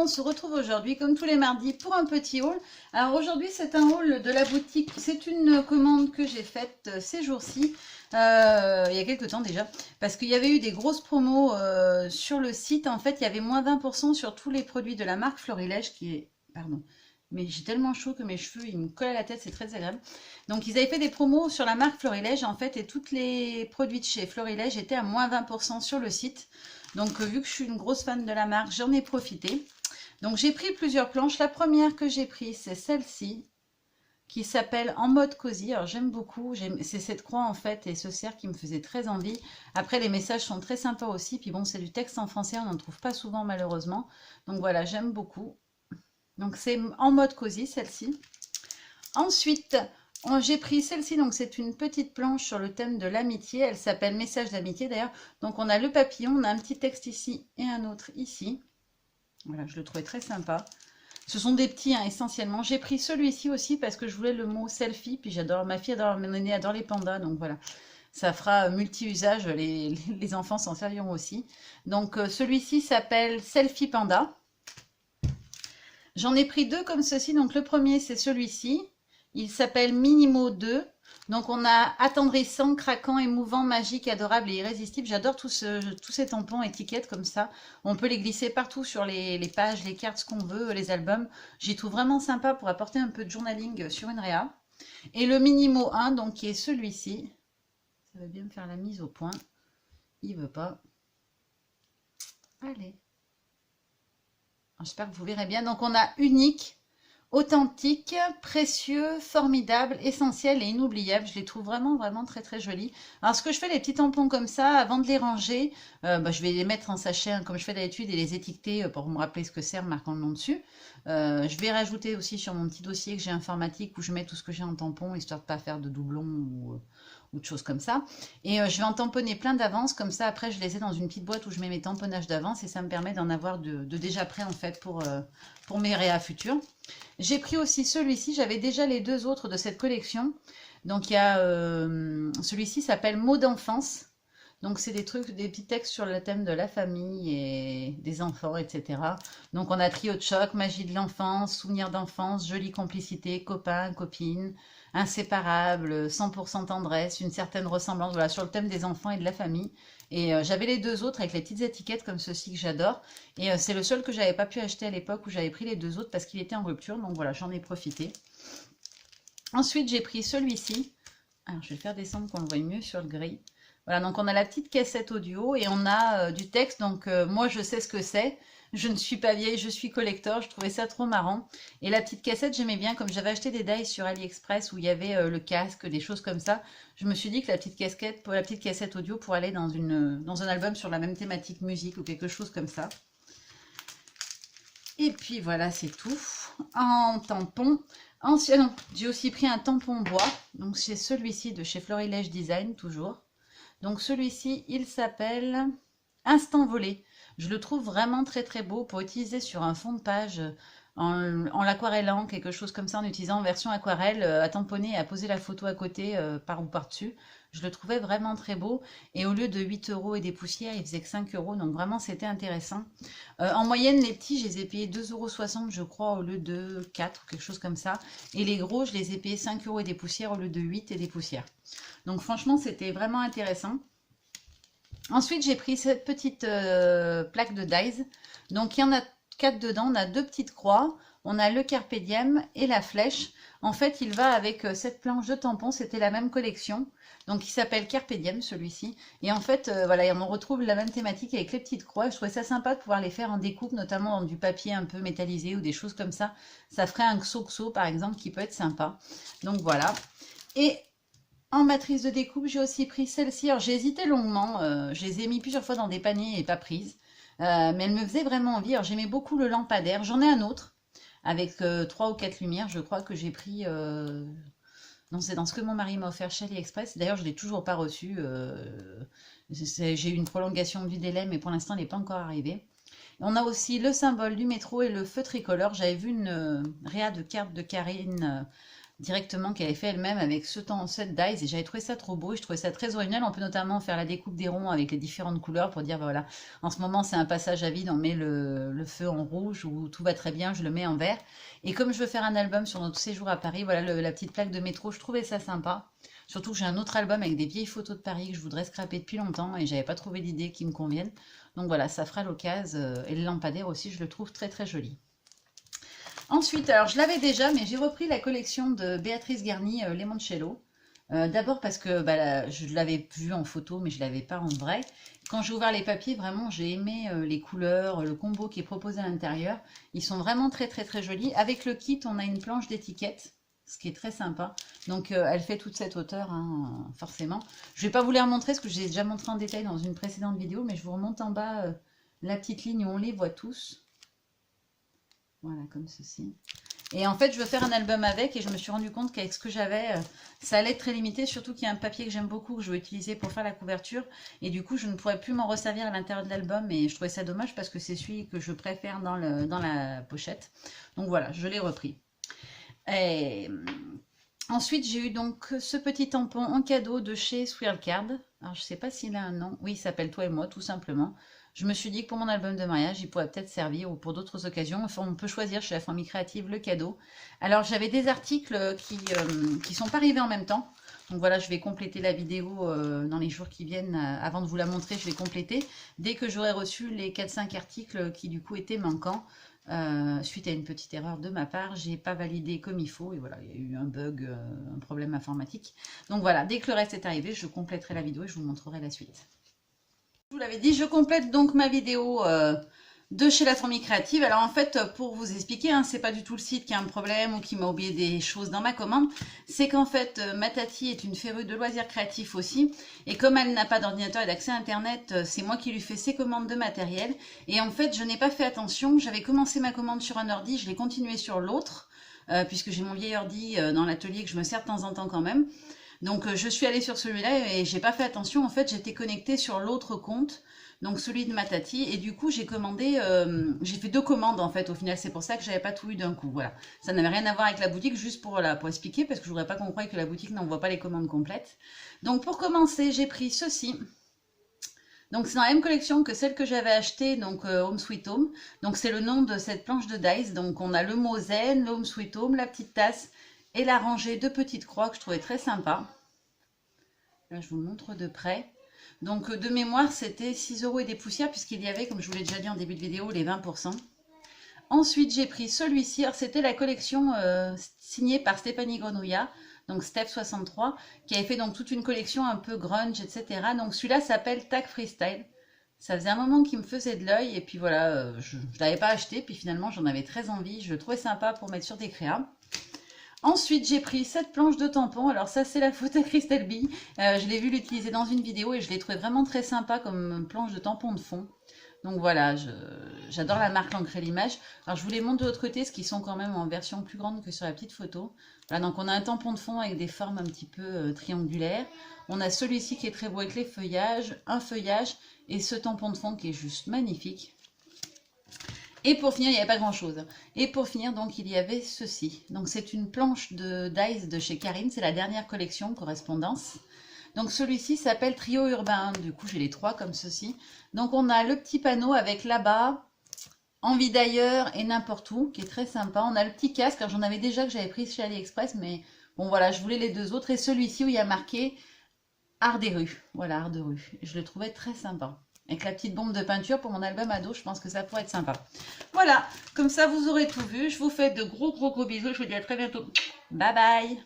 se retrouve aujourd'hui, comme tous les mardis, pour un petit haul. Alors aujourd'hui, c'est un haul de la boutique. C'est une commande que j'ai faite ces jours-ci, il y a quelques temps déjà, parce qu'il y avait eu des grosses promos sur le site. En fait, il y avait moins 20% sur tous les produits de la marque Florilège, qui est... Pardon. Mais j'ai tellement chaud que mes cheveux, ils me collent à la tête, c'est très agréable. Donc, ils avaient fait des promos sur la marque Florilège, en fait, et tous les produits de chez Florilège étaient à moins 20% sur le site. Donc, vu que je suis une grosse fan de la marque, j'en ai profité. Donc, j'ai pris plusieurs planches. La première que j'ai prise, c'est celle-ci, qui s'appelle En mode cosy. Alors, j'aime beaucoup. C'est cette croix, en fait, et ce cerf qui me faisait très envie. Après, les messages sont très sympas aussi. Puis bon, c'est du texte en français, on n'en trouve pas souvent, malheureusement. Donc, voilà, j'aime beaucoup. Donc, c'est En mode cosy, celle-ci. Ensuite, j'ai pris celle-ci, donc c'est une petite planche sur le thème de l'amitié. Elle s'appelle Message d'amitié d'ailleurs. Donc on a le papillon, on a un petit texte ici et un autre ici. Voilà, je le trouvais très sympa. Ce sont des petits hein, essentiellement. J'ai pris celui-ci aussi parce que je voulais le mot selfie. Puis j'adore, ma fille adore, mon aînée adore les pandas. Donc voilà, ça fera multi-usage. Les enfants s'en serviront aussi. Donc celui-ci s'appelle Selfie Panda. J'en ai pris deux comme ceci. Donc le premier c'est celui-ci. Il s'appelle Minimo 2. Donc on a attendrissant, craquant, émouvant, magique, adorable et irrésistible. J'adore tous ces tampons étiquettes comme ça. On peut les glisser partout sur les pages, les cartes, ce qu'on veut, les albums. J'y trouve vraiment sympa pour apporter un peu de journaling sur une réa. Et le Minimo 1, donc qui est celui-ci. Ça va bien me faire la mise au point. Il veut pas. Allez. J'espère que vous verrez bien. Donc on a unique, authentique, précieux, formidable, essentiel et inoubliable. Je les trouve vraiment, vraiment très, très jolis. Alors, ce que je fais, les petits tampons comme ça, avant de les ranger, je vais les mettre en sachet, hein, comme je fais d'habitude, et les étiqueter pour me rappeler ce que c'est, en marquant le nom dessus. Je vais rajouter aussi sur mon petit dossier que j'ai informatique, où je mets tout ce que j'ai en tampon, histoire de ne pas faire de doublons ou de choses comme ça. Et je vais en tamponner plein d'avance, comme ça, après, je les ai dans une petite boîte où je mets mes tamponnages d'avance, et ça me permet d'en avoir de déjà prêt, en fait, pour mes réas futures. J'ai pris aussi celui-ci, j'avais déjà les deux autres de cette collection. Donc il y a celui-ci s'appelle Mots d'enfance. Donc c'est des trucs, des petits textes sur le thème de la famille et des enfants, etc. Donc on a trio de choc, magie de l'enfance, souvenirs d'enfance, jolie complicité, copains, copines, inséparables, 100% tendresse, une certaine ressemblance, voilà, sur le thème des enfants et de la famille. Et j'avais les deux autres avec les petites étiquettes comme ceci que j'adore. Et c'est le seul que j'avais pas pu acheter à l'époque où j'avais pris les deux autres parce qu'il était en rupture. Donc voilà, j'en ai profité. Ensuite, j'ai pris celui-ci. Alors, je vais le faire descendre qu'on le voit mieux sur le gris. Voilà, donc on a la petite cassette audio et on a du texte. Donc moi, je sais ce que c'est. Je ne suis pas vieille, je suis collector. Je trouvais ça trop marrant. Et la petite cassette, j'aimais bien. Comme j'avais acheté des dies sur AliExpress où il y avait le casque, des choses comme ça. Je me suis dit que la petite cassette audio pour aller dans un album sur la même thématique musique ou quelque chose comme ça. Et puis voilà, c'est tout. En tampon. Non, j'ai aussi pris un tampon bois. Donc c'est celui-ci de chez Florilège Design, toujours. Donc celui-ci, il s'appelle Instant Volé. Je le trouve vraiment très très beau pour utiliser sur un fond de page en l'aquarellant, quelque chose comme ça, en utilisant en version aquarelle, à tamponner et à poser la photo à côté par ou par-dessus. Je le trouvais vraiment très beau. Et au lieu de 8 € et des poussières, il faisait que 5 €. Donc vraiment, c'était intéressant. En moyenne, les petits, je les ai payés 2,60 € je crois, au lieu de 4, quelque chose comme ça. Et les gros, je les ai payés 5 € et des poussières au lieu de 8 et des poussières. Donc franchement, c'était vraiment intéressant. Ensuite, j'ai pris cette petite plaque de dies. Donc il y en a 4 dedans. On a deux petites croix. On a le carpe diem et la flèche. En fait, il va avec cette planche de tampons. C'était la même collection. Donc, il s'appelle Carpe Diem, celui-ci. Et en fait, voilà, on retrouve la même thématique avec les petites croix. Je trouvais ça sympa de pouvoir les faire en découpe, notamment dans du papier un peu métallisé ou des choses comme ça. Ça ferait un XOXO, par exemple, qui peut être sympa. Donc, voilà. Et en matrice de découpe, j'ai aussi pris celle-ci. Alors, j'ai hésité longuement. Je les ai mis plusieurs fois dans des paniers et pas prises. Mais elle me faisait vraiment envie. Alors, j'aimais beaucoup le lampadaire. J'en ai un autre avec 3 ou 4 lumières. Je crois que j'ai pris... Non, c'est dans ce que mon mari m'a offert chez AliExpress. D'ailleurs, je ne l'ai toujours pas reçu. J'ai eu une prolongation de vie délai, mais pour l'instant, elle n'est pas encore arrivée. On a aussi le symbole du métro et le feu tricolore. J'avais vu une réa de carte de Karine directement qu'elle avait fait elle-même avec cette dies et j'avais trouvé ça trop beau et je trouvais ça très original. On peut notamment faire la découpe des ronds avec les différentes couleurs pour dire, bah voilà, en ce moment c'est un passage à vide, on met le feu en rouge ou tout va très bien, je le mets en vert. Et comme je veux faire un album sur notre séjour à Paris, voilà la petite plaque de métro, je trouvais ça sympa. Surtout que j'ai un autre album avec des vieilles photos de Paris que je voudrais scraper depuis longtemps et j'avais pas trouvé d'idée qui me convienne. Donc voilà, ça fera l'occasion. Et le lampadaire aussi, je le trouve très très joli. Ensuite, alors je l'avais déjà, mais j'ai repris la collection de Béatrice Garny, Limoncello. D'abord parce que je l'avais vu en photo, mais je ne l'avais pas en vrai. Quand j'ai ouvert les papiers, vraiment, j'ai aimé les couleurs, le combo qui est proposé à l'intérieur. Ils sont vraiment très très très jolis. Avec le kit, on a une planche d'étiquette, ce qui est très sympa. Donc, elle fait toute cette hauteur, hein, forcément. Je ne vais pas vous les remontrer, parce que j'ai déjà montré en détail dans une précédente vidéo, mais je vous remonte en bas la petite ligne où on les voit tous. Voilà, comme ceci. Et en fait, je veux faire un album avec et je me suis rendu compte qu'avec ce que j'avais, ça allait être très limité. Surtout qu'il y a un papier que j'aime beaucoup, que je vais utiliser pour faire la couverture. Et du coup, je ne pourrais plus m'en resservir à l'intérieur de l'album. Et je trouvais ça dommage parce que c'est celui que je préfère dans la pochette. Donc voilà, je l'ai repris. Et ensuite, j'ai eu donc ce petit tampon en cadeau de chez Swirlcard. Alors, je ne sais pas s'il a un nom. Oui, il s'appelle Toi et moi, tout simplement. Je me suis dit que pour mon album de mariage, il pourrait peut-être servir ou pour d'autres occasions. Enfin, on peut choisir chez la famille créative le cadeau. Alors, j'avais des articles qui sont pas arrivés en même temps. Donc voilà, je vais compléter la vidéo dans les jours qui viennent. Avant de vous la montrer, je vais compléter. Dès que j'aurai reçu les 4-5 articles qui du coup étaient manquants, suite à une petite erreur de ma part, j'ai pas validé comme il faut. Et voilà, il y a eu un bug, un problème informatique. Donc voilà, dès que le reste est arrivé, je compléterai la vidéo et je vous montrerai la suite. Je vous l'avais dit, je complète donc ma vidéo de chez la famille créative. Alors en fait, pour vous expliquer, hein, c'est pas du tout le site qui a un problème ou qui m'a oublié des choses dans ma commande. C'est qu'en fait, ma tati est une férue de loisirs créatifs aussi. Et comme elle n'a pas d'ordinateur et d'accès à Internet, c'est moi qui lui fais ses commandes de matériel. Et en fait, je n'ai pas fait attention. J'avais commencé ma commande sur un ordi, je l'ai continué sur l'autre. Puisque j'ai mon vieil ordi dans l'atelier que je me sers de temps en temps quand même. Donc je suis allée sur celui-là et j'ai pas fait attention. En fait, j'étais connectée sur l'autre compte, donc celui de ma tati, et du coup j'ai commandé, j'ai fait 2 commandes en fait. Au final, c'est pour ça que j'avais pas tout eu d'un coup. Voilà, ça n'avait rien à voir avec la boutique, juste pour expliquer, parce que je voudrais pas qu'on croie que la boutique n'envoie pas les commandes complètes. Donc pour commencer, j'ai pris ceci. Donc c'est dans la même collection que celle que j'avais achetée, donc Home Sweet Home. Donc c'est le nom de cette planche de dice. Donc on a le mot zen, le Home Sweet Home, la petite tasse et la rangée de petites croix que je trouvais très sympa. Là je vous montre de près. Donc de mémoire c'était 6 € et des poussières puisqu'il y avait, comme je vous l'ai déjà dit en début de vidéo, les 20%. Ensuite j'ai pris celui-ci, c'était la collection signée par Stéphanie Grenouillat, donc Steph63, qui avait fait donc toute une collection un peu grunge, etc. Donc celui-là s'appelle Tag Freestyle. Ça faisait un moment qu'il me faisait de l'œil et puis voilà, je ne l'avais pas acheté, puis finalement j'en avais très envie, je le trouvais sympa pour mettre sur des créas. Ensuite, j'ai pris cette planche de tampons. Alors ça, c'est la faute à Christelle B. Je l'ai vu l'utiliser dans une vidéo et je l'ai trouvé vraiment très sympa comme planche de tampons de fond. Donc voilà, j'adore la marque L'Ancré l'Image. Alors je vous les montre de l'autre côté, ce qui sont quand même en version plus grande que sur la petite photo. Voilà, donc on a un tampon de fond avec des formes un petit peu triangulaires. On a celui-ci qui est très beau avec les feuillages, un feuillage et ce tampon de fond qui est juste magnifique. Et pour finir, il n'y avait pas grand chose. Et pour finir, donc, il y avait ceci. Donc, c'est une planche de dice de chez Karine. C'est la dernière collection, correspondance. Donc, celui-ci s'appelle Trio Urbain. Du coup, j'ai les 3 comme ceci. Donc, on a le petit panneau avec là-bas, envie d'ailleurs et n'importe où, qui est très sympa. On a le petit casque. Alors, j'en avais déjà que j'avais pris chez AliExpress, mais bon, voilà, je voulais les 2 autres. Et celui-ci où il y a marqué Art des rues. Voilà, Art de rue. Je le trouvais très sympa. Avec la petite bombe de peinture pour mon album ado, je pense que ça pourrait être sympa. Voilà, comme ça vous aurez tout vu. Je vous fais de gros bisous. Je vous dis à très bientôt. Bye bye.